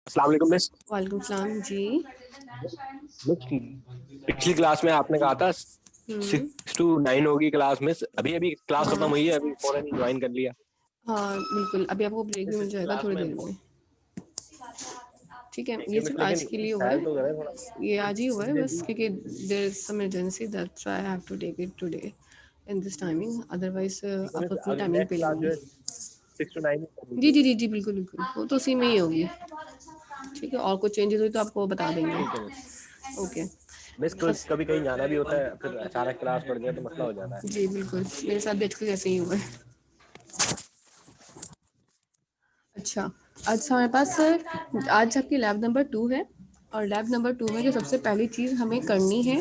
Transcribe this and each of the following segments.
अस्सलाम वालेकुम मिस। वालेकुम सलाम जी। मिस, पिछली क्लास में आपने कहा था हम्म। 6 to 9 होगी क्लास मिस। अभी अभी क्लास खत्म हाँ हुई है, अभी फौरन ज्वाइन कर लिया। हाँ बिल्कुल, अभी आपको ब्रेक भी मिस मिल इस जाएगा क्लास थोड़ी में देर में। ठीक है, थैंक ये यू मिस, सिर्फ आज लेकिन के लिए हुआ ट्रायल है। तो करें थोड़ा। ये आज ही हुआ है जी बस, जी। क्योंकि there is some emergency that's why I have to take it today in this timing, otherwise ठीक है मिस, आप अपनी अगली टाइमिंग पे नेक्स्ट क्लास जो लेंगी। है 6 to 9 कर जी जी लीजिएगा। जी जी, बिल्कुल बिल्कुल, वो तो उसी में ही होगी। ठीक है, और कुछ चेंजेस हुई तो आपको बता देंगे। ठीक है मिस। ओके। मिस कभी कहीं जाना भी होता है, फिर अचानक क्लास पड़ जाए तो मसला हो जाता है। जी बिल्कुल, मेरे साथ भी आजकल ऐसे ही हुआ है। अच्छा, आज हमारे पास आज आपकी लैब नंबर 2 है, और लैब नंबर 2 में जो सबसे पहली चीज़ हमें करनी है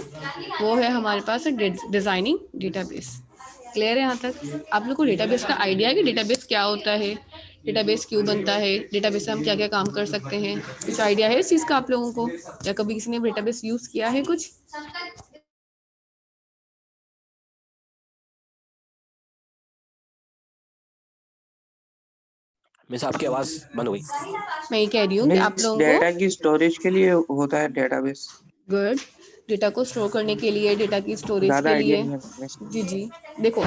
वो है हमारे पास डिज़ाइनिंग डेटाबेस। क्लियर है यहाँ तक? आप लोग को डेटाबेस का आइडिया है कि डेटाबेस क्या होता है, डेटाबेस क्यों बनता है, डेटाबेस से हम क्या क्या काम कर सकते हैं? कुछ आइडिया है इस चीज़ का आप लोगों को, या कभी किसी ने डेटाबेस यूज़ किया है कुछ? मिस आपकी आवाज बंद हो गई। मैं ये कह रही हूँ कि आप मीन्स लोगों को डेटा की स्टोरेज के लिए होता है डेटाबेस। गुड, डेटा को स्टोर करने के लिए, डेटा की स्टोरेज ज्यादा के आइडिया लिए। नहीं है मिस। जी जी, देखो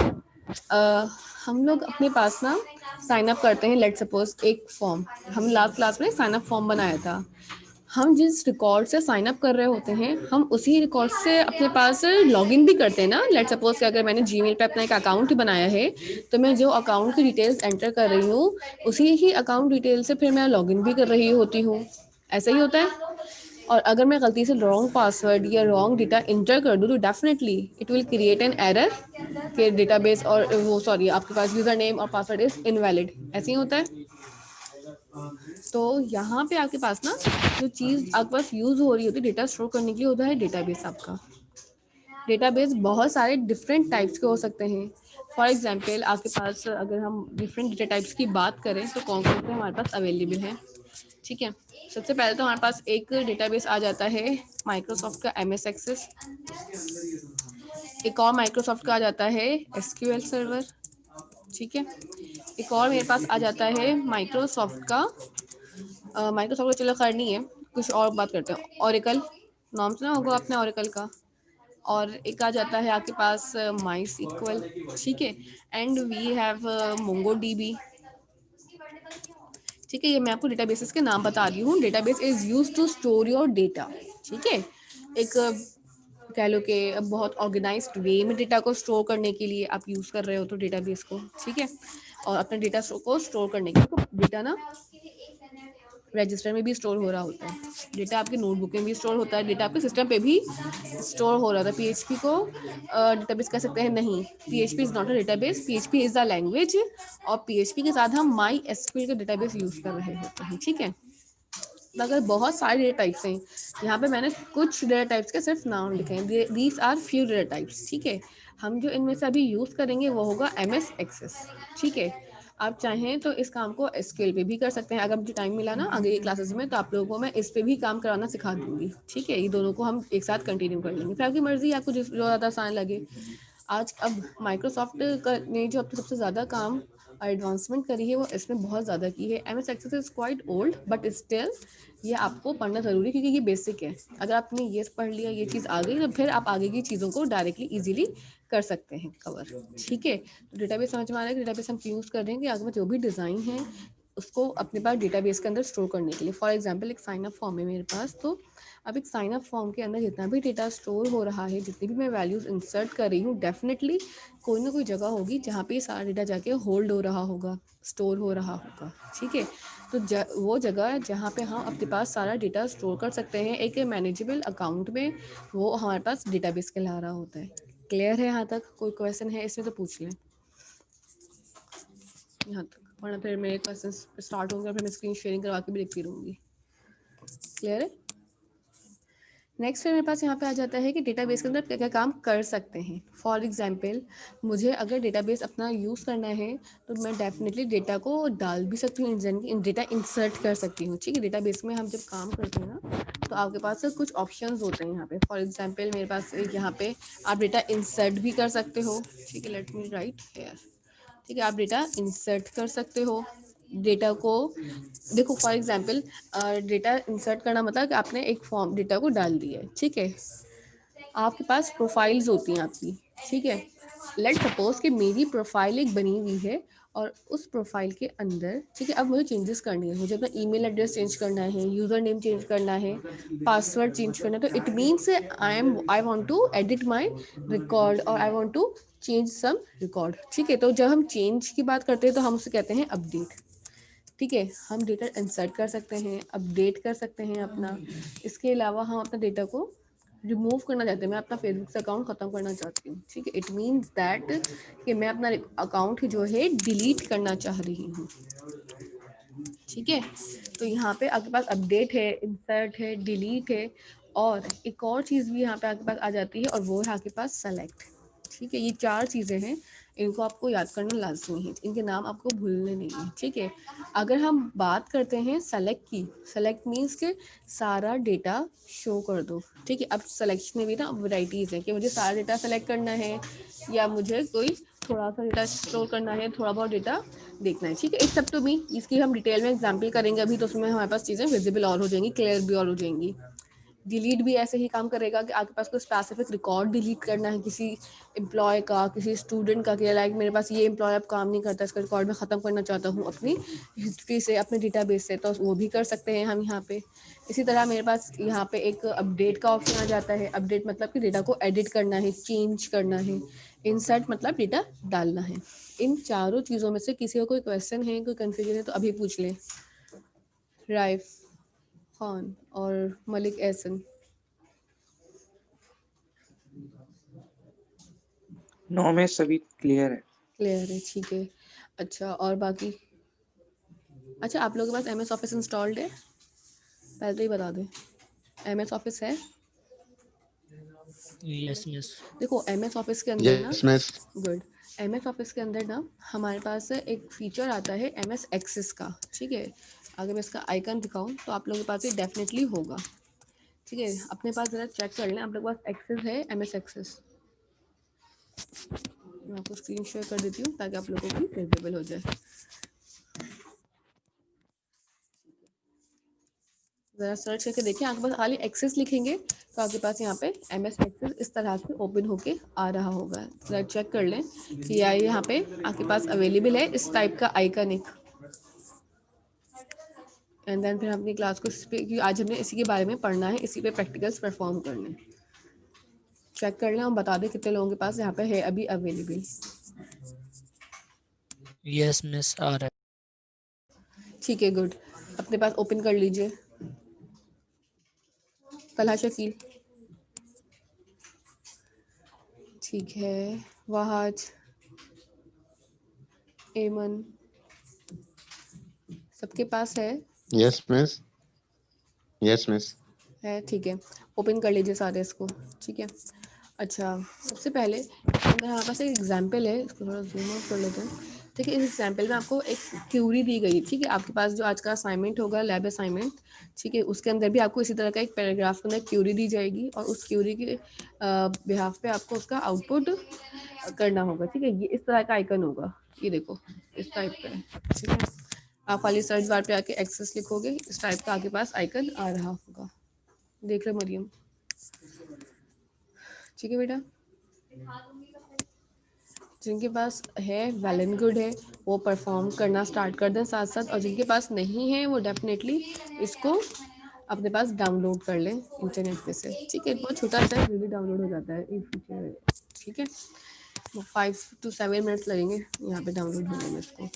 हम लोग अपने पास ना साइन अप करते हैं, लेट सपोज एक फॉर्म, हम लास्ट क्लास में साइन अप फॉर्म बनाया था। हम जिस रिकॉर्ड से साइन अप कर रहे होते हैं, हम उसी रिकॉर्ड से अपने पास लॉगिन भी करते हैं ना। लेट सपोज कि अगर मैंने जीमेल पे अपना एक अकाउंट बनाया है, तो मैं जो अकाउंट की डिटेल्स एंटर कर रही हूँ, उसी ही अकाउंट डिटेल से फिर मैं लॉगिन भी कर रही होती हूँ। ऐसा ही होता है। और अगर मैं गलती से रॉन्ग पासवर्ड या रॉन्ग डेटा इंटर कर दूँ, तो definitely it will create an error कि डेटाबेस और वो सॉरी आपके पास यूज़र नेम और पासवर्ड इज इनवैलिड। ऐसे ही होता है। तो यहाँ पे आपके पास ना जो चीज़ आपके पास यूज़ हो रही होती है डेटा स्टोर करने के लिए, होता है डेटाबेस। आपका डेटाबेस बहुत सारे डिफरेंट टाइप्स के हो सकते हैं। फॉर एग्जांपल आपके पास अगर हम डिफरेंट डेटा टाइप्स की बात करें, तो कौन कौन से हमारे पास अवेलेबल हैं? ठीक है, सबसे पहले तो हमारे पास एक डेटाबेस आ जाता है माइक्रोसॉफ्ट का एम एस एक्सेस। एक और माइक्रोसॉफ्ट का आ जाता है एसक्यूएल सर्वर। ठीक है, एक और मेरे पास आ जाता है माइक्रोसॉफ्ट का माइक्रोसॉफ्ट का, चलो खैर नहीं है, कुछ और बात करते हैं। ओरेकल, नाम सुना होगा आपने ओरेकल का। और एक आ जाता है आपके पास माई सीक्वल। ठीक है, and we have Mongo DB. ठीक है, ये मैं आपको डेटाबेसेस के नाम बता रही हूँ। Database is use to store your data. ठीक है, एक कह लो कि बहुत ऑर्गेनाइज्ड वे में डेटा को स्टोर करने के लिए आप यूज़ कर रहे हो तो डेटाबेस को। ठीक है, और अपने डेटा को स्टोर करने के लिए डेटा ना रजिस्टर में भी स्टोर हो रहा होता है, डेटा आपके नोटबुक में भी स्टोर होता है, डेटा आपके सिस्टम पे भी स्टोर हो रहा था। पीएचपी को डेटाबेस कह सकते हैं? नहीं, PHP is not a database, PHP is the language. और पीएचपी के साथ हम माई एसक्यूएल का डेटाबेस यूज़ कर रहे होते हैं। ठीक है, मगर बहुत सारे डेटा टाइप्स हैं। यहाँ पे मैंने कुछ डेटा टाइप्स के सिर्फ नाम लिखे हैं, these are few data types. ठीक है, हम जो इनमें से अभी यूज़ करेंगे वो होगा एम एस एक्सेस। ठीक है, आप चाहें तो इस काम को एसक्यूएल पे भी कर सकते हैं। अगर मुझे टाइम मिला ना आगे क्लासेस में, तो आप लोगों को मैं इस पे भी काम कराना सिखा दूंगी। ठीक है, ये दोनों को हम एक साथ कंटिन्यू कर लेंगे, फिर आपकी मर्जी, आपको जो ज़्यादा आसान लगे। आज अब माइक्रोसॉफ्ट ने जो अब सबसे ज़्यादा काम एडवांसमेंट करी है, वो इसमें बहुत ज़्यादा की है। M S Access is quite old, but still ये आपको पढ़ना ज़रूरी है, क्योंकि ये बेसिक है। अगर आपने ये पढ़ लिया, ये चीज़ आ गई, तो फिर आप आगे की चीज़ों को डायरेक्टली ईजिली कर सकते हैं कवर। ठीक है, तो डेटाबेस समझ में आ रहा है कि डेटाबेस हम क्यों यूज़ कर रहे हैं, कि आगे में जो भी डिज़ाइन है उसको अपने पास डेटाबेस के अंदर स्टोर करने के लिए। फॉर एग्जांपल एक साइन अप फॉर्म है मेरे पास, तो अब एक साइन अप फॉर्म के अंदर जितना भी डेटा स्टोर हो रहा है, जितनी भी मैं वैल्यूज़ इंसर्ट कर रही हूँ, डेफिनेटली कोई ना कोई जगह होगी जहाँ पे ये सारा डेटा जाके होल्ड हो रहा होगा, स्टोर हो रहा होगा। ठीक है, तो वो जगह जहाँ पे हम अपने पास सारा डेटा स्टोर कर सकते हैं एक मैनेजेबल अकाउंट में, वो हमारे पास डेटाबेस कहला रहा होता है। क्लियर है यहाँ तक? कोई क्वेश्चन है इसमें तो पूछ लें यहाँ तक, वरना फिर मेरे क्वेश्चन स्टार्ट होंगे, फिर मैं स्क्रीन शेयरिंग करवा के भी देखती रहूँगी। क्लियर है? नेक्स्ट फिर मेरे पास यहाँ पे आ जाता है कि डेटाबेस के अंदर क्या क्या काम कर सकते हैं। फॉर एग्जांपल, मुझे अगर डेटाबेस अपना यूज़ करना है, तो मैं डेफिनेटली डेटा को डाल भी सकती हूँ, डेटा इंसर्ट कर सकती हूँ। ठीक है, डेटाबेस में हम जब काम करते हैं ना, तो आपके पास कुछ ऑप्शंस होते हैं यहाँ पे। फॉर एग्जांपल मेरे पास यहाँ पे आप डेटा इंसर्ट भी कर सकते हो। ठीक है, लेट मी राइट हेयर। ठीक है, आप डेटा इंसर्ट कर सकते हो। डेटा को देखो, फॉर एग्जांपल डेटा इंसर्ट करना मतलब कि आपने एक फॉर्म डेटा को डाल दिया है, ठीक है। आपके पास प्रोफाइल्स होती हैं आपकी, ठीक है। लेट सपोज कि मेरी प्रोफाइल एक बनी हुई है और उस प्रोफाइल के अंदर, ठीक है, अब मुझे चेंजेस करनी है, मुझे अपना ईमेल एड्रेस चेंज करना है, यूज़र नेम चेंज करना है, पासवर्ड चेंज करना है, तो it means I want to edit my record और I want to change some record, ठीक है। तो जब हम चेंज की बात करते हैं तो हम उसे कहते हैं अपडेट, ठीक है। हम डेटा इंसर्ट कर सकते हैं, अपडेट कर सकते हैं अपना। इसके अलावा हम अपना डेटा को रिमूव करना चाहते हैं, मैं अपना फेसबुक से अकाउंट ख़त्म करना चाहती हूँ, ठीक है। इट मीन्स दैट कि मैं अपना अकाउंट जो है डिलीट करना चाह रही हूँ, ठीक है। तो यहाँ पे आपके पास अपडेट है, इंसर्ट है, डिलीट है, और एक और चीज़ भी यहाँ पे आपके पास आ जाती है और वो है आपके पास सेलेक्ट, ठीक है। ये 4 चीज़ें हैं, इनको आपको याद करना लाजमी है, इनके नाम आपको भूलने नहीं है, ठीक है। अगर हम बात करते हैं सेलेक्ट की, सेलेक्ट मीन्स के सारा डेटा शो कर दो, ठीक है। अब सिलेक्शन में भी ना वैराइटीज़ है कि मुझे सारा डेटा सेलेक्ट करना है या मुझे कोई थोड़ा सा डेटा स्टोर करना है, थोड़ा बहुत डेटा देखना है, ठीक है। इट्स अप टू मी, इसकी हम डिटेल में एग्जांपल करेंगे अभी, तो उसमें हमारे पास चीज़ें विजिबल और हो जाएंगी, क्लियर भी और हो जाएंगी। डिलीट भी ऐसे ही काम करेगा कि आपके पास कोई स्पेसिफिक रिकॉर्ड डिलीट करना है किसी एम्प्लॉय का, किसी स्टूडेंट का, कि लाइक मेरे पास ये एम्प्लॉय अब काम नहीं करता, इसका रिकॉर्ड मैं ख़त्म करना चाहता हूँ अपनी हिस्ट्री से, अपने डेटाबेस से, तो वो भी कर सकते हैं हम यहाँ पे। इसी तरह मेरे पास यहाँ पे एक अपडेट का ऑप्शन आ जाता है। अपडेट मतलब कि डेटा को एडिट करना है, चेंज करना है। इंसर्ट मतलब डेटा डालना है। इन चारों चीज़ों में से किसी को कोई क्वेश्चन है, कोई कन्फ्यूजन है तो अभी पूछ लें। राइफ खान और मलिक एहसन। नौ में सभी क्लियर है। क्लियर है, ठीक है। अच्छा, और बाकी, अच्छा आप लोगों के पास एम एस ऑफिस इंस्टॉल्ड है? पहले तो ही बता दें, एम एस ऑफिस है? Yes miss. देखो एम एस ऑफिस के अंदर ना, yes miss. Good, M S office के अंदर ना हमारे पास एक फीचर आता है एम एस एक्सेस का, ठीक है। अगर मैं इसका आइकन दिखाऊं तो आप लोगों के पास ये डेफिनेटली होगा, ठीक है। अपने पास ज़रा चेक कर लें, आप लोगों के पास एक्सेस है, एम एस एक्सेस। मैं आपको स्क्रीन शेयर कर देती हूँ ताकि आप लोगों को विजिबल हो जाए। ज़रा सर्च करके देखिए, आपके पास खाली एक्सेस लिखेंगे तो आपके पास यहाँ पे एम एस एक्सेस इस तरह से ओपन होके आ रहा होगा। ज़रा चेक कर लें कि या यहाँ पे आपके पास अवेलेबल है इस टाइप का आइकन एक। एंड देन फिर हम अपनी क्लास को इस पे, क्योंकि आज हमने इसी के बारे में पढ़ना है, इसी पे प्रैक्टिकल्स परफॉर्म करने। चेक कर लें और बता दें कितने लोगों के पास यहाँ पे है अभी अवेलेबल। यस मिस आ रहा है। ठीक है, गुड। अपने पास ओपन कर लीजिए। तलहा शकील, ठीक है। वहाज, एमन, सबके पास है? Yes miss. Yes miss. है, ठीक है। ओपन कर लीजिए सारे इसको, ठीक है। अच्छा, सबसे पहले हमारे पास एक एग्जाम्पल है, इसको थोड़ा जूम आउट कर लेते हैं, ठीक है। इस एग्जाम्पल में आपको एक क्यूरी दी गई, ठीक है। आपके पास जो आज का असाइनमेंट होगा, लैब असाइनमेंट, ठीक है, उसके अंदर भी आपको इसी तरह का एक पैराग्राफ के अंदर क्यूरी दी जाएगी और उस क्यूरी के बिहाफ पे आपको उसका आउटपुट करना होगा, ठीक है। ये इस तरह का आइकन होगा, ये देखो इस टाइप का है, ठीक है। आप खाली सर्च बार पे आके एक्सेस लिखोगे, इस टाइप का आपके पास आइकन आ रहा होगा। देख लो मरियम, ठीक है बेटा। जिनके पास है वेल एंड गुड है, वो परफॉर्म करना स्टार्ट कर दें साथ साथ, और जिनके पास नहीं है वो डेफिनेटली इसको अपने पास डाउनलोड कर लें इंटरनेट पे से, ठीक है। बहुत छोटा सा है, डाउनलोड हो जाता है ये फीचर, ठीक है। 5 to 7 मिनट्स लगेंगे यहाँ पे डाउनलोड होने में इसको,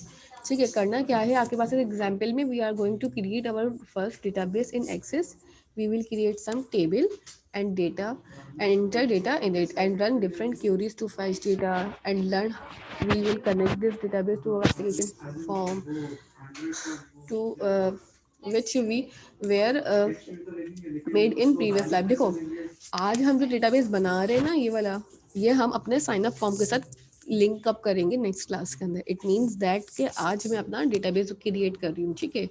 ठीक है। करना क्या है, आपके पास एक एग्जाम्पल में we are going to create our first database in Access. We will create some table and data and enter data in it and run different queries to fetch data and learn. We will connect this database to our application form to which we were made in previous lab. देखो आज हम जो database बना रहे हैं ना, ये वाला, ये हम अपने साइन अप फॉर्म के साथ लिंक अप करेंगे नेक्स्ट क्लास के अंदर। इट मीन्स दैट कि आज मैं अपना डेटाबेस क्रिएट कर रही हूँ, ठीक है।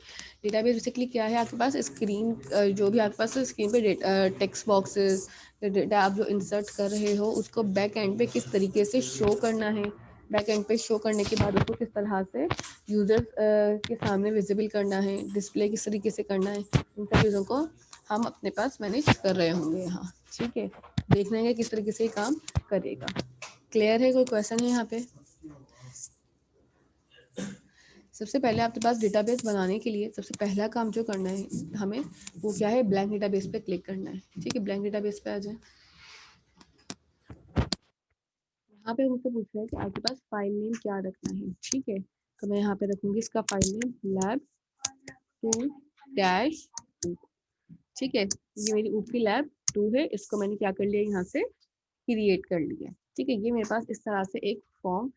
डेटाबेस बेसिकली क्या है, आपके पास स्क्रीन जो भी आपके पास स्क्रीन पे टेक्स्ट बॉक्सेस, डेटा आप जो इंसर्ट कर रहे हो उसको बैक एंड पे किस तरीके से शो करना है, बैक एंड पे शो करने के बाद उसको किस तरह से यूजर के सामने विजिबल करना है, डिस्प्ले किस तरीके से करना है, इन सब चीज़ों को हम अपने पास मैनेज कर रहे होंगे यहाँ। ठीक है, देखना है किस तरीके से काम करेगा। क्लियर है? कोई क्वेश्चन है यहाँ पे? सबसे पहले आपके पास डेटाबेस बनाने के लिए सबसे पहला काम जो करना है हमें वो क्या है, ब्लैंक डेटाबेस पे क्लिक करना है। ठीक है, ब्लैंक डेटाबेस पे आ जाए। यहाँ पे मुझसे पूछ रहा है कि आपके पास फाइल नेम क्या रखना है। ठीक है, तो मैं यहाँ पे रखूंगी इसका फाइल नेम lab2-2। ठीक है, ये मेरी ऊपी lab2 है, इसको मैंने क्या कर लिया, यहाँ से क्रिएट कर लिया। ठीक है, ये मेरे पास इस तरह से एक फॉर्म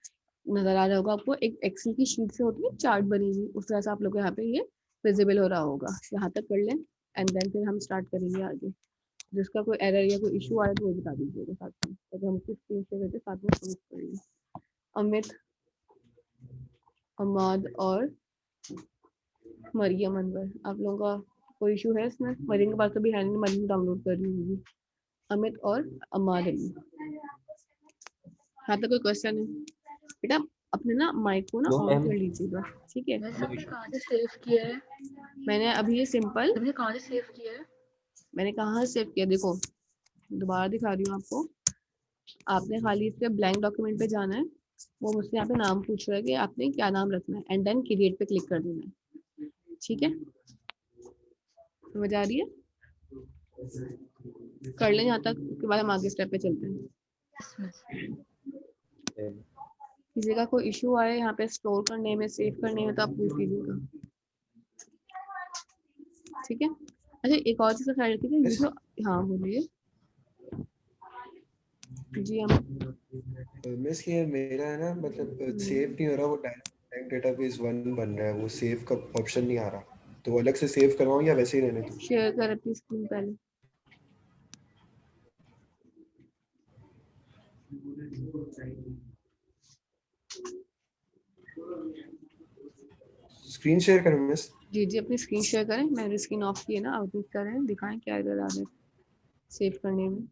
नजर आ रहा होगा आपको, एक एक्सेल की शीट से होती है चार्ट बनी हुई, उस तरह से आप लोग को यहाँ पे ये विजिबल हो रहा होगा। यहाँ तक कर लें एंड देन फिर हम स्टार्ट करेंगे आगे। जिसका कोई एरर या कोई इशू आए तो वो बता दीजिएगा साथ में, तो हम किस स्क्रीन शेयर करके साथ में सबमिट कर लें। अमित, अमाद और मरियम अनवर, आप लोगों का कोई इशू है इसमें? मरियम के पास तो भी है नहीं, मरियम डाउनलोड कर रही होगी। अमित और अमाद अली, हाँ तो कोई क्वेश्चन है? बेटा अपने ना माइक को ना ऑन कर लीजिएगा। ठीक है, कहाँ से सेव किया है? मैंने अभी ये सिंपल, तुमने कहाँ से सेव किया है? मैंने कहाँ सेव किया, देखो दोबारा दिखा रही हूँ आपको। आपने खाली इसके ब्लैंक डॉक्यूमेंट पे जाना है, वो मुझसे यहाँ पे नाम पूछ रहा है कि आपने क्या नाम रखना है, एंड देन क्रिएट पे क्लिक कर देना है। ठीक है, समझ आ रही है? कर लें यहाँ तक, उसके बाद हम आगे स्टेप पे चलते हैं। किसी का कोई इशू आए यहाँ पे स्टोर करने में, सेव करने में, तो आप पूछ लीजिएगा। ठीक है, अच्छा एक और चीज ख्याल रखिएगा, ये जो, हाँ बोलिए जी। हम मिस ये मेरा है ना, मतलब सेव नहीं हो रहा, वो डायरेक्ट डेटाबेस 1 बन रहा है, वो सेव का ऑप्शन नहीं आ रहा, तो वो अलग से सेव करवाऊं या वैसे ही रहने दूं? शेयर कर अपनी स्क्रीन पहले। स्क्रीन शेयर करूं मिस? जी जी, अपनी स्क्रीन शेयर करें। मैंने स्क्रीन ऑफ की है ना, आउटपुट करें, दिखाएं क्या एरर आ रहा है सेव करने में।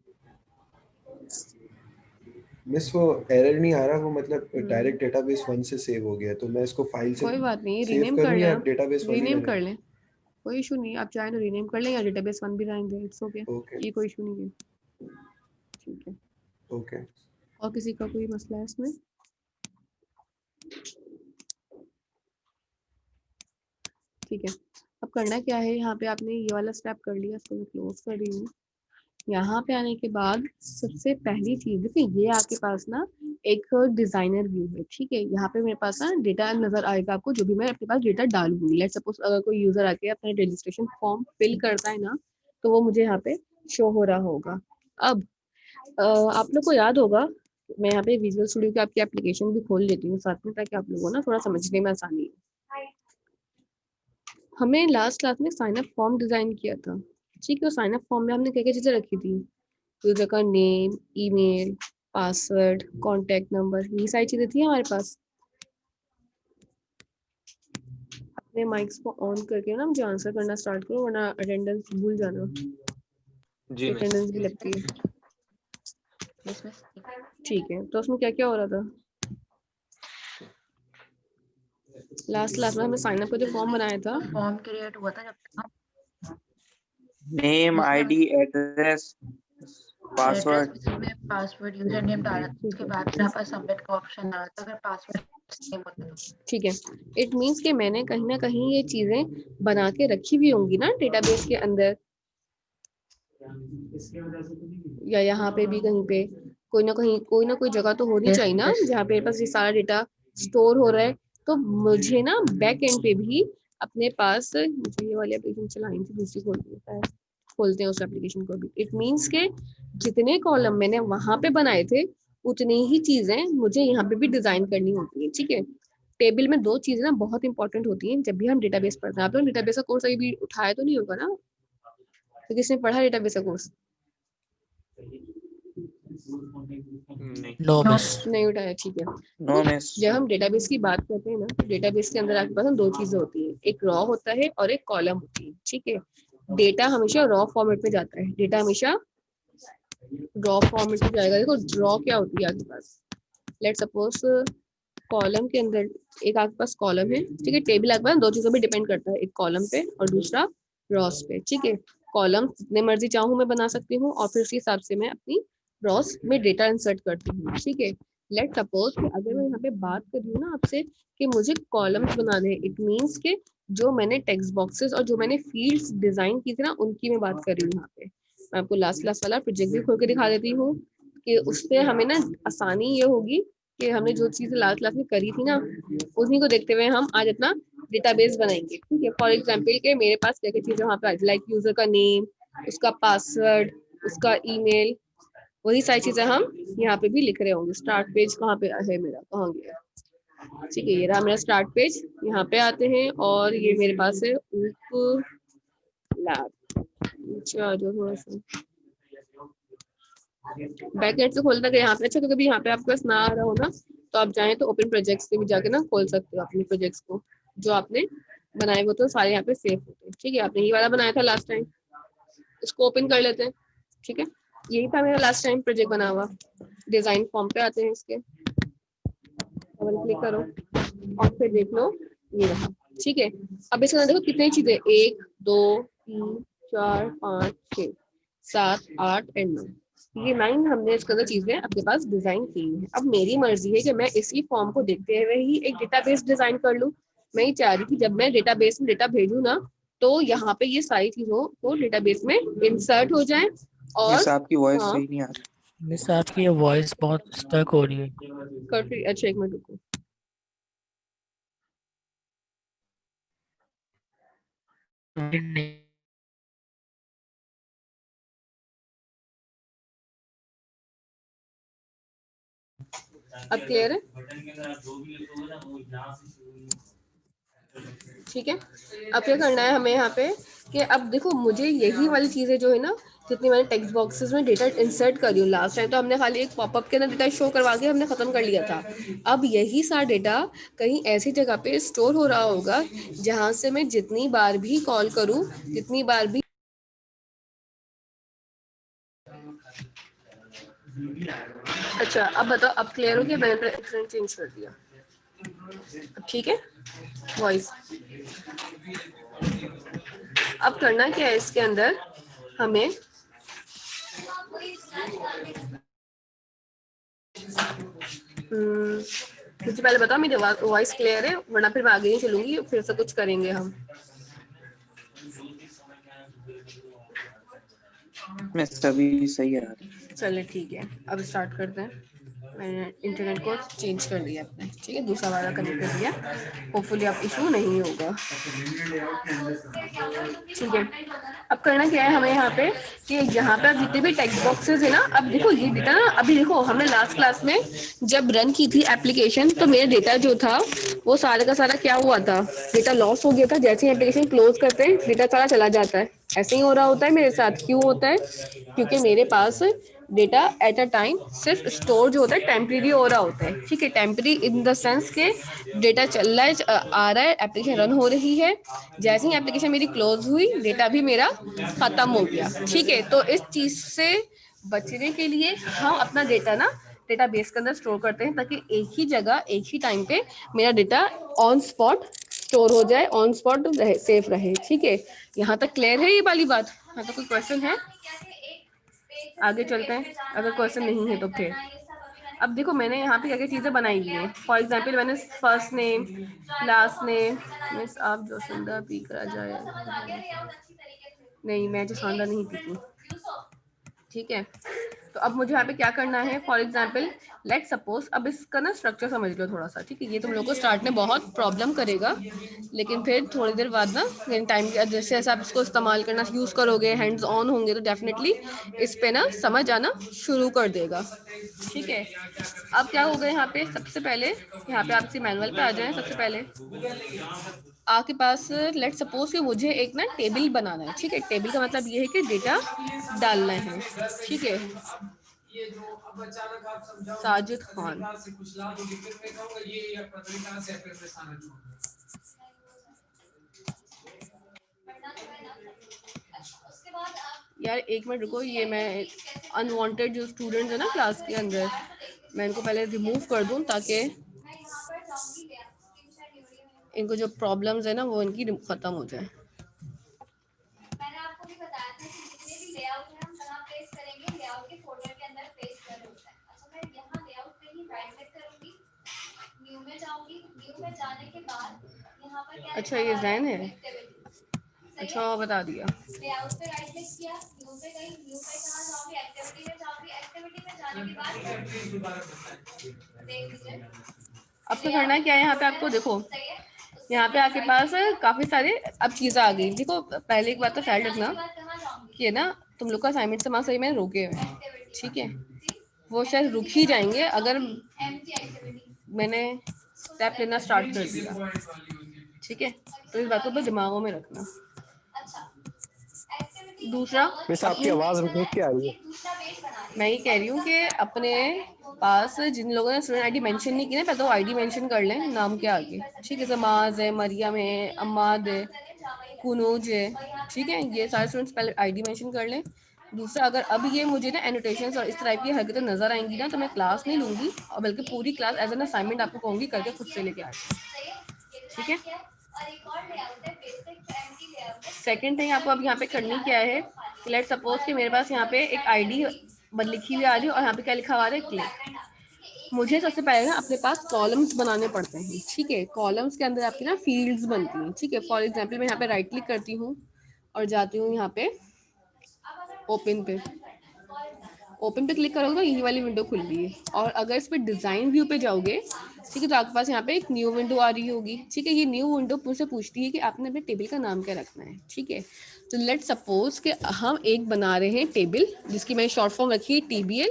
मिस वो एरर नहीं आ रहा, वो मतलब डायरेक्ट डेटाबेस 1 से सेव हो गया, तो मैं इसको फाइल से कोई बात नहीं, सेव रीनेम कर करूं या लें, डेटाबेस 1 ही रीनेम कर रहने लें, कोई इशू नहीं। आप चाहें तो रीनेम कर लें या डेटाबेस 1 भी रहेंगे, इट्स ओके, ये कोई इशू नहीं है। ठीक है, ओके। और किसी का कोई मसला है इसमें? ठीक है, अब करना क्या है, यहाँ पे आपने ये वाला स्टेप कर लिया, इसको मैं क्लोज कर रही हूँ। यहाँ पे आने के बाद सबसे पहली चीज, देखिए ये आपके पास ना एक डिजाइनर व्यू है। ठीक है, यहाँ पे मेरे पास ना डेटा नजर आएगा आपको, जो भी मैं अपने पास डेटा डालूंगी। लेट्स सपोज अगर कोई यूजर आके अपना रजिस्ट्रेशन फॉर्म फिल करता है ना, तो वो मुझे यहाँ पे शो हो रहा होगा। अब आप लोग को याद होगा, मैं यहाँ पे विजुअल स्टूडियो की आपकी एप्लीकेशन भी खोल लेती हूँ साथ में, ताकि आप लोगों को ना थोड़ा समझने में आसानी हो। हमें लास्ट क्लास में साइन अप फॉर्म डिजाइन किया था। ठीक है, साइन अप फॉर्म में हमने क्या क्या चीजें रखी थी, यूजर का name, email, password, contact number, ये सारी चीजें थी हमारे पास। अपने माइक्स को ऑन करके ना मुझे आंसर करना स्टार्ट करो, वरना अटेंडेंस भूल जाना। जी अटेंडेंस भी लगती है। ठीक है, तो उसमें क्या क्या हो रहा था? लास्ट क्लास में हमने साइन अप का जो फॉर्म बनाया था, फॉर्म क्रिएट हुआ था जब नेम, आईडी, एड्रेस, पासवर्ड, में पासवर्ड यूजर नेम डाला था, उसके बाद फिर हमारे पास सबमिट का ऑप्शन आ रहा था अगर पासवर्ड सेम होता तो। ठीक है, इट मींस कि मैंने कहीं ना कहीं ये चीजें बना के रखी हुई होंगी ना डेटाबेस के अंदर, या यहाँ पे भी कहीं पे कोई ना कोई जगह तो होनी चाहिए ना जहाँ पे मेरे पास ये सारा डेटा स्टोर हो रहा है। तो मुझे ना बैक एंड पे भी अपने पास, मुझे ये वाली एप्लीकेशन चलानी थी, दूसरी खोलते हैं उस एप्लीकेशन को भी। इट मींस के जितने कॉलम मैंने वहां पे बनाए थे, उतनी ही चीजें मुझे यहाँ पे भी डिजाइन करनी होती है। ठीक है, टेबल में दो चीजें ना बहुत इंपॉर्टेंट होती हैं जब भी हम डेटाबेस पढ़ते हैं। आप लोग डेटाबेस का कोर्स अभी भी उठाया तो नहीं होगा ना? तो किसने पढ़ा डेटाबेस का कोर्स? No miss. नहीं उठाया, ठीक है। No miss. जब हम डेटाबेस की बात करते हैं ना, तो डेटाबेस के अंदर आपके पास दो चीजें होती है, एक रॉ होता है और एक कॉलम होती है। ठीक है, डेटा हमेशा रॉ फॉर्मेट में जाता है, डेटा हमेशा रॉ फॉर्मेट में जाएगा। देखो रॉ क्या होती है आपके पास, लेट्स सपोज कॉलम के अंदर एक आपके पास कॉलम है, ठीक है। टेबल आपके पास दो चीजों पे डिपेंड करता है, एक कॉलम पे और दूसरा रॉस पे, ठीक है। कॉलम जितने मर्जी चाहूँ मैं बना सकती हूँ और फिर उसी हिसाब से मैं अपनी रॉस में डेटा इंसर्ट करती हूँ, ठीक है। लेट सपोज अगर मैं यहाँ पे बात कर रही हूँ ना आपसे कि मुझे कॉलम्स बनाने हैं, इट मीन्स के जो मैंने टेक्स्ट बॉक्सेस और जो मैंने फील्ड्स डिजाइन की थी ना उनकी मैं बात कर रही हूँ यहाँ पे। मैं आपको लास्ट वाला प्रोजेक्ट भी खोल के दिखा देती हूँ कि उससे हमें ना आसानी ये होगी कि हमने जो चीजें लास्ट क्लास में करी थी ना उन्हीं को देखते हुए हम आज अपना डेटाबेस बनाएंगे, ठीक है। फॉर एग्जाम्पल के मेरे पास क्या क्या चीजें वहाँ पे लाइक यूजर का नेम, उसका पासवर्ड, उसका ईमेल, वही सारी चीजें हम यहाँ पे भी लिख रहे होंगे। स्टार्ट पेज कहाँ पे है मेरा, कहाँ गया, ठीक है। ये रहा मेरा स्टार्ट पेज, यहाँ पे आते हैं और ये मेरे पास है ऊप लैब। अच्छा जो थोड़ा सा बैकएंड से खोलता है यहाँ पे। अच्छा, तो कभी यहाँ पे आपके पास ना आ रहा हो ना तो आप चाहें तो ओपन प्रोजेक्ट्स पे भी जाके ना खोल सकते हो अपने प्रोजेक्ट्स को जो आपने बनाए हुए, तो सारे यहाँ पे सेव होते हैं, ठीक है। आपने ये वाला बनाया था लास्ट टाइम, इसको ओपन कर लेते हैं, ठीक है। यही था मेरा लास्ट टाइम प्रोजेक्ट बना हुआ। डिजाइन फॉर्म पे आते हैं इसके, डबल क्लिक करो और फिर देख लो ये रहा, ठीक है। अब इसके अंदर देखो कितनी चीजें, 1 2 3 4 5 6 7 8 एंड 9, ये 9 हमने इसके अंदर चीजें अपने पास डिजाइन की है। अब मेरी मर्जी है कि मैं इसी फॉर्म को देखते हुए ही एक डेटाबेस डिजाइन कर लूं। मैं ये चाह रही थी जब मैं डेटाबेस में डेटा भेजूं ना तो यहाँ पे ये सारी चीजों को डेटाबेस में इंसर्ट हो जाए। और मिस आपकी वॉइस हाँ सही नहीं आ रही। मिस आपकी ये वॉइस बहुत स्टक हो रही है। कर फिर, अच्छा एक मिनट रुको। नहीं, अब क्लियर है, ठीक है। अब क्या करना है हमें यहाँ पे कि अब देखो मुझे यही वाली चीजें जो है ना जितनी मैंने टेक्स्ट बॉक्सेस में डेटा इंसर्ट करी हूँ, लास्ट टाइम तो हमने खाली एक पॉपअप के अंदर डेटा शो करवा के हमने खत्म कर लिया था। अब यही सारा डेटा कहीं ऐसी जगह पे स्टोर हो रहा होगा जहां से मैं जितनी बार भी कॉल करूँ, जितनी बार भी। अच्छा अब बताओ, अब क्लियर हो गया? मैंने एक्सेंट चेंज कर दिया, ठीक है। वॉइस अब करना क्या है इसके अंदर हमें, मुझे पहले बताओ मेरी वॉइस क्लियर है, वरना फिर मैं आगे नहीं चलूंगी, फिर से कुछ करेंगे हम। मिस अभी सही आ रही। चलिए ठीक है, अब स्टार्ट करते हैं। मैंने इंटरनेट को चेंज कर दिया अपने, ठीक है, दूसरा वाला कनेक्ट कर दिया। होपफुली आप इशू नहीं होगा, ठीक है। अब करना क्या है हमें यहाँ पे कि यहाँ पे जितने भी टेक्स्ट बॉक्सेस है ना, अब देखो ये डेटा ना, अभी देखो हमने लास्ट क्लास में जब रन की थी एप्लीकेशन तो मेरा डेटा जो था वो सारा का सारा क्या हुआ था, डेटा लॉस हो गया था। जैसे ही एप्लीकेशन क्लोज करते हैं डेटा सारा चला जाता है। ऐसे ही हो रहा होता है मेरे साथ। क्यों होता है? क्योंकि मेरे पास डेटा एट अ टाइम सिर्फ स्टोर जो होता है टेम्परेरी हो रहा होता है, ठीक है। टेम्परेरी इन द सेंस के डेटा चल रहा है, आ रहा है, एप्लीकेशन रन हो रही है। जैसे ही एप्लीकेशन मेरी क्लोज हुई डेटा भी मेरा खत्म हो गया, ठीक है। तो इस चीज से बचने के लिए हम अपना डेटा ना डेटाबेस के अंदर स्टोर करते हैं ताकि एक ही जगह एक ही टाइम पे मेरा डेटा ऑन स्पॉट स्टोर हो जाए, ऑन स्पॉट सेफ रहे, ठीक है। यहाँ तक क्लियर है ये वाली बात? हाँ, तो कोई क्वेश्चन है? आगे चलते हैं, अगर क्वेश्चन नहीं है तो फिर। अब देखो मैंने यहाँ पे क्या क्या चीजें बनाई हुई है। फॉर एग्जाम्पल मैंने first name, last name, miss आप जो सुंदर पी करा जाए, नहीं मैं जो सुंदर नहीं पीती, ठीक है। तो अब मुझे यहाँ पे क्या करना है, फॉर एग्जाम्पल लेट सपोज, अब इसका ना स्ट्रक्चर समझ लो थोड़ा सा, ठीक है। ये तुम लोग को स्टार्ट में बहुत प्रॉब्लम करेगा, लेकिन फिर थोड़ी देर बाद ना टाइम जैसे जैसे आप इसको इस्तेमाल करना यूज करोगे, हैंड्स ऑन होंगे, तो डेफिनेटली इस पे ना समझ आना शुरू कर देगा, ठीक है। अब क्या होगा यहाँ पे, सबसे पहले यहाँ पे आप इसी मैनुअल पे आ जाए। सबसे पहले आपके पास लेट सपोज कि मुझे एक ना टेबल बनाना है, ठीक है। टेबल का मतलब ये है कि डेटा डालना है, ठीक है। साजिद खान, यार एक मिनट रुको, ये मैं अनवांटेड जो स्टूडेंट्स है ना क्लास के अंदर, मैं इनको पहले रिमूव कर दूं ताकि इनको जो प्रॉब्लम्स है ना वो इनकी खत्म हो जाए। मैंने आपको भी बताया था कि जितने भी लेआउट है हम कहाँ पेस्ट करेंगे, लेआउट के फोल्डर के अंदर पेस्ट कर होता है। अच्छा मैं यहाँ लेआउट पे ही राइट क्लिक करूंगी, न्यू में जाऊंगी, न्यू में जाने के बाद यहाँ पर क्या अच्छा ये जैन है, एक्टिविटी। अच्छा वो बता दिया। लेआउट पे राइट क्लिक किया, न्यू पे गई, न्यू पे कहाँ जाऊंगी, एक्टिविटी में जाऊंगी, एक्टिविटी में जाने के बाद देख लीजिए अब तो करना है क्या है यहाँ पे आपको, देखो यहाँ पे आपके पास काफी सारे अब चीजें आ गई। देखो पहले एक बात तो ख्याल रखना कि ना तुम लोग का असाइनमेंट से सही में रुके हुए हैं, ठीक है, वो शायद रुक ही जाएंगे अगर मैंने स्टेप लेना स्टार्ट कर दिया, ठीक है, तो इस बातों पर दिमागों में रखना। दूसरा मिस आपकी आवाज रुक के आ रही है। मैं ये कह रही हूँ कि अपने पास जिन लोगों ने स्टूडेंट आईडी मेंशन नहीं की ना, पहले तो आईडी मेंशन कर लें नाम के आगे, ठीक है, जमाज है, मरियम है, अम्माद है, कुनूज है, ठीक है, ये सारे स्टूडेंट्स पहले आईडी मेंशन कर लें। दूसरा अगर अब ये मुझे ना एनोटेशंस और इस तरह की हरकतें नजर आएंगी ना तो मैं क्लास नहीं लूंगी और बल्कि पूरी क्लास एज एन असाइनमेंट आपको कहूंगी करके खुद से लेके आए, ठीक है। सेकेंड थिंग आपको अब यहाँ पे करनी क्या है, लेट सपोज कि मेरे पास यहाँ पे एक आईडी लिखी हुई आ रही है और यहाँ पे क्या लिखा हुआ है, क्लिक। मुझे सबसे पहले ना अपने पास कॉलम्स बनाने पड़ते हैं, ठीक है, कॉलम्स के अंदर आपकी ना फील्ड्स बनती हैं, ठीक है। फॉर एग्जांपल मैं यहाँ पे राइट क्लिक करती हूँ और जाती हूँ यहाँ पे ओपन पे, ओपन पे क्लिक करोगे तो ये वाली विंडो खुल रही है। और अगर इस पे डिजाइन व्यू पे जाओगे, ठीक है, तो आपके पास यहाँ पे एक न्यू विंडो आ रही होगी, ठीक है। ये न्यू विंडो मुझसे पूछती है कि आपने अपने टेबल का नाम क्या रखना है, ठीक है। तो लेट सपोज कि हम एक बना रहे हैं टेबल जिसकी मैंने शॉर्ट फॉर्म रखी है TBL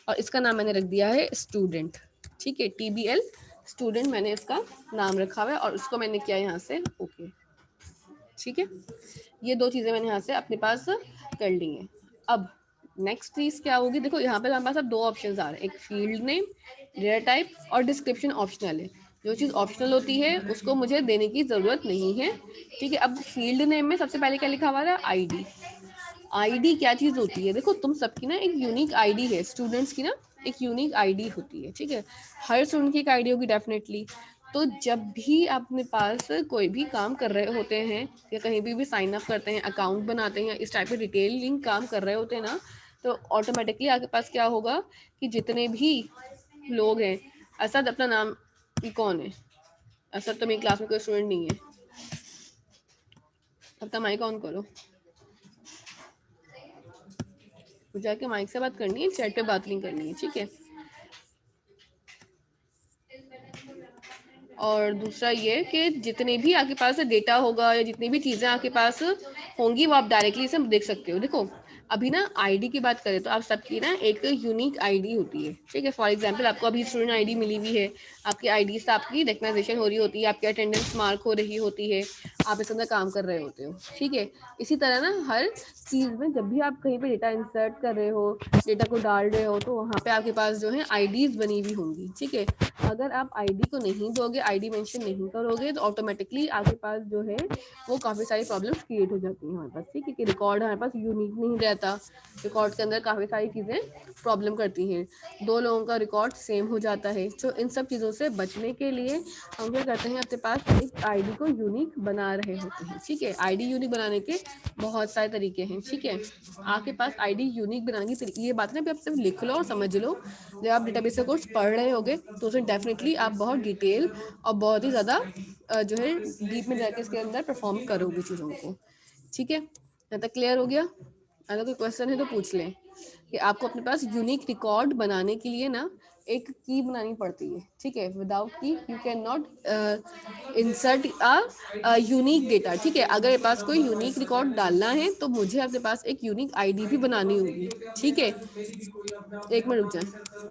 और इसका नाम मैंने रख दिया है स्टूडेंट, ठीक है, TBL स्टूडेंट मैंने इसका नाम रखा हुआ है और उसको मैंने किया यहाँ से ओके, ठीक है। ये दो चीज़ें मैंने यहाँ से अपने पास कर ली हैं। अब नेक्स्ट चीज क्या होगी, देखो यहाँ पे हमारे पास अब दो ऑप्शंस आ रहे हैं, एक फील्ड नेम, डेटा टाइप और डिस्क्रिप्शन ऑप्शनल है। जो चीज़ ऑप्शनल होती है उसको मुझे देने की ज़रूरत नहीं है, ठीक है। अब फील्ड नेम में सबसे पहले क्या लिखा हुआ है, आईडी। आईडी क्या चीज़ होती है, देखो तुम सबकी ना एक यूनिक आईडी है, स्टूडेंट्स की ना एक यूनिक आईडी होती है, ठीक है। हर स्टूडेंट की एक आईडी होगी डेफिनेटली। तो जब भी अपने पास कोई भी काम कर रहे होते हैं या कहीं भी साइन अप करते हैं, अकाउंट बनाते हैं, इस टाइप के डिटेलिंग काम कर रहे होते हैं ना, तो ऑटोमेटिकली आपके पास क्या होगा कि जितने भी लोग हैं, असद अपना नाम ये कौन है, असद तो मेरी क्लास में कोई स्टूडेंट नहीं है, अब तो माइक ऑन करो, जाके माइक से बात करनी है, चैट पे बात नहीं करनी है, ठीक है। और दूसरा ये कि जितने भी आपके पास डेटा होगा या जितनी भी चीज़ें आपके पास होंगी वो आप डायरेक्टली इसे देख सकते हो। देखो अभी ना आईडी की बात करें तो आप सबकी ना एक यूनिक आईडी होती है, ठीक है। फॉर एग्जांपल आपको अभी स्टूडेंट आईडी मिली हुई है, आपकी आईडी से आपकी रिकग्नाइजेशन हो रही होती है, आपकी अटेंडेंस मार्क हो रही होती है, आप इस अंदर काम कर रहे होते हो, ठीक है। इसी तरह ना हर चीज़ में जब भी आप कहीं पे डेटा इंसर्ट कर रहे हो, डेटा को डाल रहे हो, तो वहाँ पे आपके पास जो है आईडीज बनी हुई होंगी, ठीक है। अगर आप आईडी को नहीं दोगे, आईडी मेंशन नहीं करोगे, तो ऑटोमेटिकली आपके पास जो है वो काफ़ी सारी प्रॉब्लम्स क्रिएट हो जाती हैं हमारे पास, ठीक है, कि रिकॉर्ड हमारे पास यूनिक नहीं रहता, रिकॉर्ड के अंदर काफ़ी सारी चीज़ें प्रॉब्लम करती हैं, दो लोगों का रिकॉर्ड सेम हो जाता है। तो इन सब चीज़ों से बचने के लिए हम क्या करते हैं, अपने पास एक आईडी को यूनिक बना रहे होते हैं, ठीक है। आईडी यूनिक बनाने के बहुत सारे तरीके हैं, ठीक है। आपके पास आईडी यूनिक बनाने की ये बात ना भी आप सिर्फ लिख लो और समझ लो, जब आप डेटाबेस का कोर्स पढ़ रहे होगे तो उसमें डेफिनेटली आप बहुत डिटेल और बहुत ही ज़्यादा जो है डीप में जाके इसके अंदर परफॉर्म करोगे चीज़ों को, ठीक है। यहाँ तक क्लियर हो गया? अगर कोई क्वेश्चन है तो पूछ लें कि आपको अपने पास यूनिक रिकॉर्ड बनाने के लिए ना एक की बनानी पड़ती है, ठीक है। विदाउट की you can not insert a unique data, ठीक है। अगर मेरे पास कोई यूनिक रिकॉर्ड डालना है तो मुझे अपने पास एक यूनिक आईडी भी बनानी होगी, ठीक है। एक मिनट रुक जाए।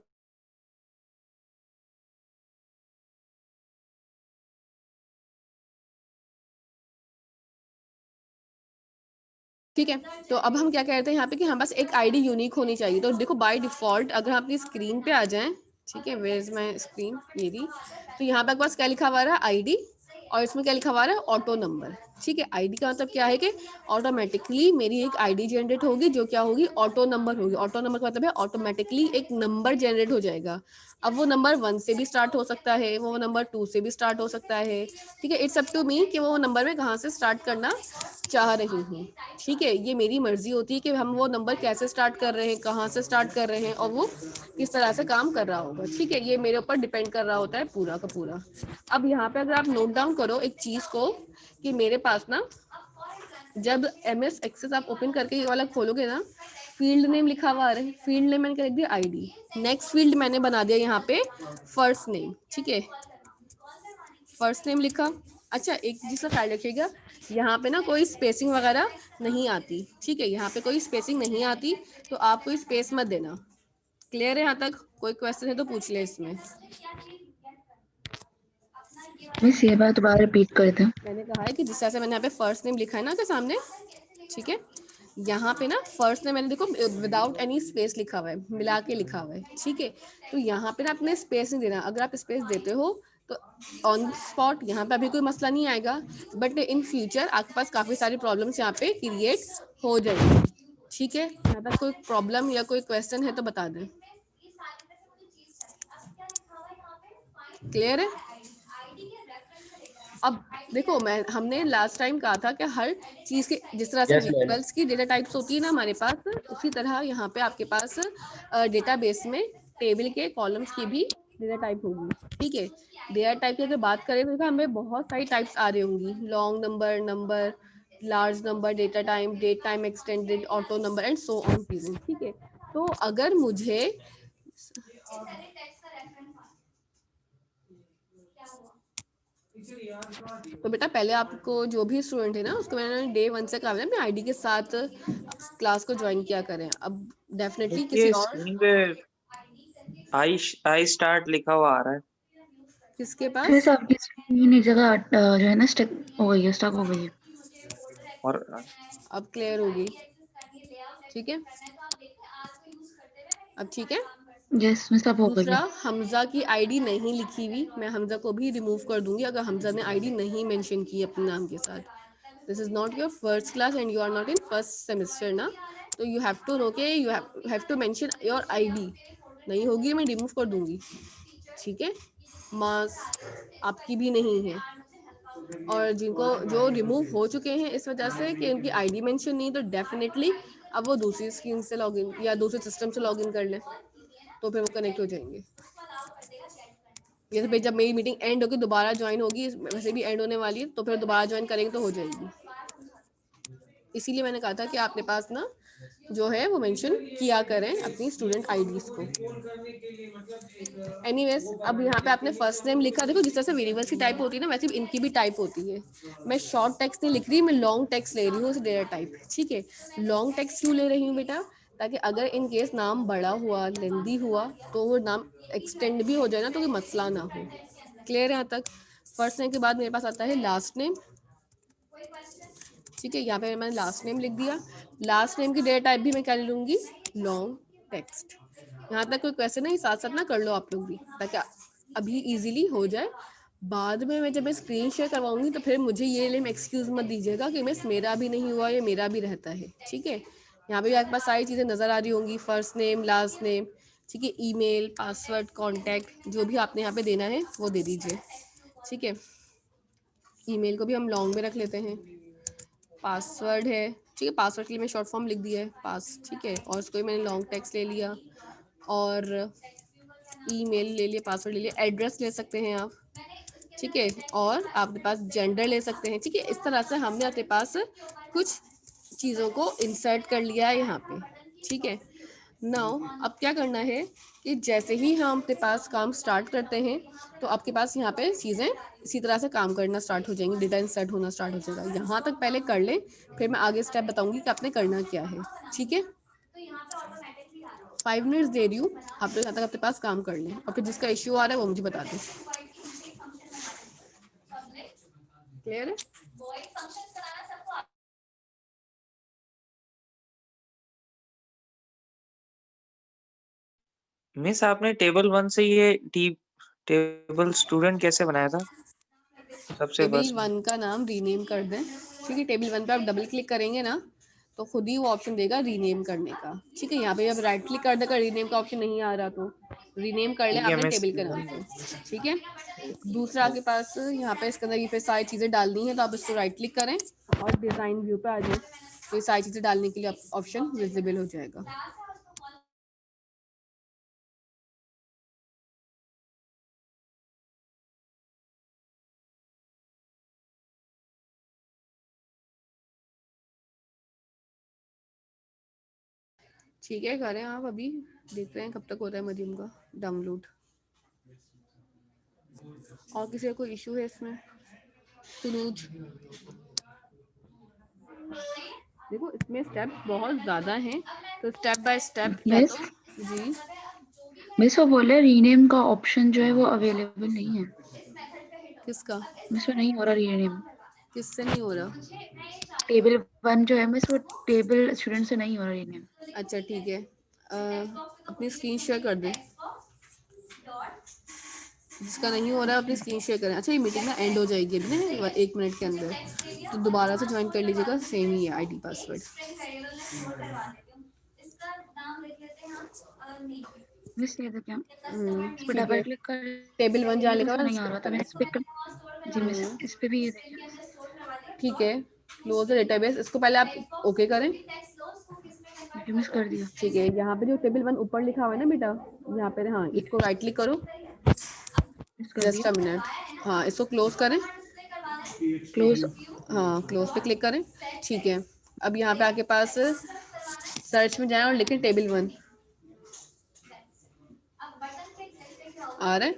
ठीक है, तो अब हम क्या कहते हैं यहाँ पे कि हमारे पास एक आईडी यूनिक होनी चाहिए। तो देखो बाय डिफॉल्ट अगर हम अपनी स्क्रीन पे आ जाएं, ठीक है, वेयर इज माय स्क्रीन, ये रही, तो यहाँ पे आपके पास क्या लिखा हुआ है, आईडी, और इसमें क्या लिखा हुआ है, ऑटो नंबर, ठीक है। आईडी का मतलब क्या है कि ऑटोमेटिकली मेरी एक आईडी जनरेट होगी जो क्या होगी, ऑटो नंबर होगी। ऑटो नंबर का मतलब है ऑटोमेटिकली एक नंबर जनरेट हो जाएगा। अब वो नंबर 1 से भी स्टार्ट हो सकता है, वो नंबर 2 से भी स्टार्ट हो सकता है, ठीक है। इट्स अप टू मी कि वो नंबर में कहाँ से स्टार्ट करना चाह रही हूँ, ठीक है। ये मेरी मर्जी होती है कि हम वो नंबर कैसे स्टार्ट कर रहे हैं, कहाँ से स्टार्ट कर रहे हैं और वो किस तरह से काम कर रहा होगा, ठीक है। ये मेरे ऊपर डिपेंड कर रहा होता है पूरा का पूरा। अब यहाँ पे अगर आप नोट डाउन करो एक चीज को कि मेरे पास ना जब MS एक्सेस आप ओपन करके ये वाला खोलोगे ना, फील्ड नेम लिखा हुआ आ रहा है। फील्ड नेम मैंने कर दिया आईडी, नेक्स्ट फील्ड मैंने बना दिया यहाँ पे फर्स्ट नेम, ठीक है। फर्स्ट नेम लिखा। अच्छा एक चीज का ख्याल रखिएगा, यहाँ पे ना कोई स्पेसिंग वगैरह नहीं आती, ठीक है। यहाँ पे कोई स्पेसिंग नहीं आती तो आप कोई स्पेस मत देना। क्लियर है यहाँ तक? कोई क्वेश्चन है तो पूछ ले इसमें। मिस ये बात दोबारा रिपीट कर दें। मैंने कहा है कि जिस तरह से मैंने यहाँ पे फर्स्ट नेम लिखा है ना के सामने, ठीक है। यहाँ पे ना फर्स्ट नेम मैंने देखो विदाउट एनी स्पेस लिखा हुआ है, मिला के लिखा हुआ है, ठीक है। तो यहाँ पे ना अपने स्पेस नहीं देना। अगर आप स्पेस देते हो तो ऑन स्पॉट यहाँ पे अभी कोई मसला नहीं आएगा, बट इन फ्यूचर आपके पास काफ़ी सारी प्रॉब्लम्स यहाँ पे क्रिएट हो जाएगी, ठीक है। यहाँ तक कोई प्रॉब्लम या कोई क्वेश्चन है तो बता दें। क्लियर है? अब देखो हमने लास्ट टाइम कहा था कि हर चीज के जिस तरह से Yes, ma'am. वेरिएबल्स की डेटा टाइप्स होती है ना हमारे पास, उसी तरह यहाँ पे आपके पास डेटाबेस में टेबल के कॉलम्स की भी डेटा टाइप होगी, ठीक है। डेटा टाइप की अगर बात करें तो हमें बहुत सारी टाइप्स आ रही होंगी, long number, number, large number, data time, date time extended, auto number and so on, ठीक है। तो अगर मुझे तो बेटा पहले आपको जो भी स्टूडेंट है ना उसको मैंने डे 1 से कहा मैं आईडी के साथ क्लास को ज्वाइन किया करें। अब डेफिनेटली किसी और स्क्रीन पे आई स्टार्ट लिखा हुआ आ रहा है। किसके मिस पास आपकी स्क्रीन एक जगह जो है ना स्टक हो गई है, स्टक हो गई है। और अब क्लियर होगी, ठीक है। अब ठीक है। यस मिस अब हो गई दूसरा, है। हमजा की आईडी नहीं लिखी हुई, मैं हमजा को भी रिमूव कर दूंगी अगर हमजा ने आईडी नहीं मेंशन की अपने नाम के साथ। This is not your first class and you are not in first semester ना, तो यू हैव टू नो के you have to mention your ID. नहीं होगी मैं रिमूव कर दूंगी, ठीक है। मार्क्स आपकी भी नहीं है, और जिनको जो रिमूव हो चुके हैं इस वजह से कि उनकी आईडी मेंशन नहीं, तो डेफिनेटली अब वो दूसरी स्क्रीन से लॉगिन या दूसरे सिस्टम से लॉगिन कर लें तो फिर वो कनेक्ट हो जाएंगे। जैसे फिर जब मेरी मीटिंग एंड होगी दोबारा ज्वाइन होगी, वैसे भी एंड होने वाली है, तो फिर दोबारा ज्वाइन करेंगे तो हो जाएगी। इसीलिए मैंने कहा था कि आपके पास ना जो है वो मेंशन किया करें अपनी स्टूडेंट आईडीज को। एनीवेज, अब यहाँ पे आपने फर्स्ट नेम लिखा, देखो जिस तरह से वेरिएबल्स की टाइप होती है ना वैसे इनकी भी टाइप होती है। मैं शॉर्ट टेक्स्ट नहीं लिख रही, मैं लॉन्ग टेक्स्ट ले रही हूँ डेटा टाइप, ठीक है। लॉन्ग टेक्स्ट क्यों ले रही हूँ बेटा? ताकि अगर इन केस नाम बड़ा हुआ, लेंदी हुआ, तो वो नाम एक्सटेंड भी हो जाए ना तो कोई मसला ना हो। क्लियर है यहाँ तक? फर्स्ट नेम के बाद मेरे पास आता है लास्ट नेम, ठीक है। यहाँ पे मैंने लास्ट नेम लिख दिया। लास्ट नेम की डेटा टाइप भी मैं क्या ले लूँगी? Long text. यहाँ तक कोई क्वेश्चन नहीं, साथ साथ ना कर लो आप लोग भी ताकि अभी इजीली हो जाए। बाद में मैं जब मैं स्क्रीन शेयर करवाऊंगी तो फिर मुझे ये लेम एक्सक्यूज मत दीजिएगा कि मिस मेरा भी नहीं हुआ, ये मेरा भी रहता है, ठीक है। यहाँ पे भी आपके पास सारी चीज़ें नज़र आ रही होंगी, फर्स्ट नेम, लास्ट नेम, ठीक है। ईमेल, पासवर्ड, कॉन्टैक्ट, जो भी आपने यहाँ पे देना है वो दे दीजिए, ठीक है। ईमेल को भी हम लॉन्ग में रख लेते हैं। पासवर्ड है, ठीक है, पासवर्ड के लिए मैं शॉर्ट फॉर्म लिख दिया है पास, ठीक है। और उसको भी मैंने लॉन्ग टेक्स्ट ले लिया, और ईमेल ले लिया, पासवर्ड ले लिया, एड्रेस ले सकते हैं आप, ठीक है। और आपके पास जेंडर ले सकते हैं, ठीक है। इस तरह से हमने अपने पास कुछ चीज़ों को इंसर्ट कर लिया है यहाँ पे, ठीक है। नाउ अब क्या करना है कि जैसे ही हम अपने पास काम स्टार्ट करते हैं तो आपके पास यहाँ पे चीज़ें इसी तरह से काम करना स्टार्ट हो जाएंगी, डेटा इंसर्ट होना स्टार्ट हो जाएगा। यहाँ तक पहले कर लें, फिर मैं आगे स्टेप बताऊंगी कि आपने करना क्या है, ठीक है। 5 मिनट्स दे रही हूँ, आप लोग यहाँ तक अपने पास काम कर लें, और फिर जिसका इश्यू आ रहा है वो मुझे बता दें। क्लियर है? मिस आपने टेबल 1 से ये टेबल स्टूडेंट कैसे बनाया था? सबसे टेबल फर्स्ट 1 का नाम रीनेम कर दें। ठीक है, टेबल 1 पे आप डबल क्लिक करेंगे ना तो खुद ही वो ऑप्शन देगा रीनेम करने का। ठीक है, यहाँ पे जब राइट क्लिक कर देगा रीनेम का ऑप्शन नहीं आ रहा तो रीनेम कर ले ठीक है आपने मिस। टेबल के नाम पे। ठीक है, दूसरा आपके पास यहाँ पे इसके अंदर ये फिर सारी चीज़ें डालनी है तो आप इसको राइट क्लिक करें और डिज़ाइन व्यू पे आ जाए तो ये सारी चीज़ें डालने के लिए ऑप्शन विजिबल हो जाएगा। ठीक है, करें आप, अभी देख रहे हैं कब तक होता है मरीम का डाउनलोड। और किसी का कोई इशू है इसमें? सुनूज, देखो इसमें स्टेप बहुत ज़्यादा हैं तो स्टेप बाय स्टेप या मिस तो जी मिस वो बोले रीनेम का ऑप्शन जो है वो अवेलेबल नहीं है। किसका, मिस वो नहीं हो रहा रीनेम। किससे नहीं हो रहा? टेबल 1 जो है मिस वो टेबल स्टूडेंट से नहीं हो रहा रीनेम। अच्छा ठीक है, अपनी स्क्रीन शेयर कर दें, जिसका नहीं हो रहा है अपनी स्क्रीन शेयर करें। अच्छा ये मीटिंग ना एंड हो जाएगी अभी ना 1 मिनट के अंदर, तो दोबारा से ज्वाइन कर लीजिएगा, सेम ही है आईडी पासवर्ड। मिस ये देखिए इस पर ठीक डबल है, क्लिक कर टेबल 1 जहाँ तो लिखा मिस हुआ वो है नहीं उस आ पर रहा, तो मैं करें। इस पे जी मिस इस पे भी ये देखिए। ठीक है, क्लोज द डेटाबेस, इसको पहले आप ओके करें। ये मिस कर दिया। ठीक है, यहाँ पे जो टेबल 1 ऊपर लिखा हुआ है ना बेटा, यहाँ पे हाँ इसको राइट क्लिक करो, मिस कर जस्ट दिया। अ मिनट, हाँ इसको क्लोज करें, क्लोज। हाँ क्लोज पे क्लिक करें। ठीक है, अब यहाँ पे आपके पास सर्च में जाएं और लिखें टेबल 1, आ रहा है?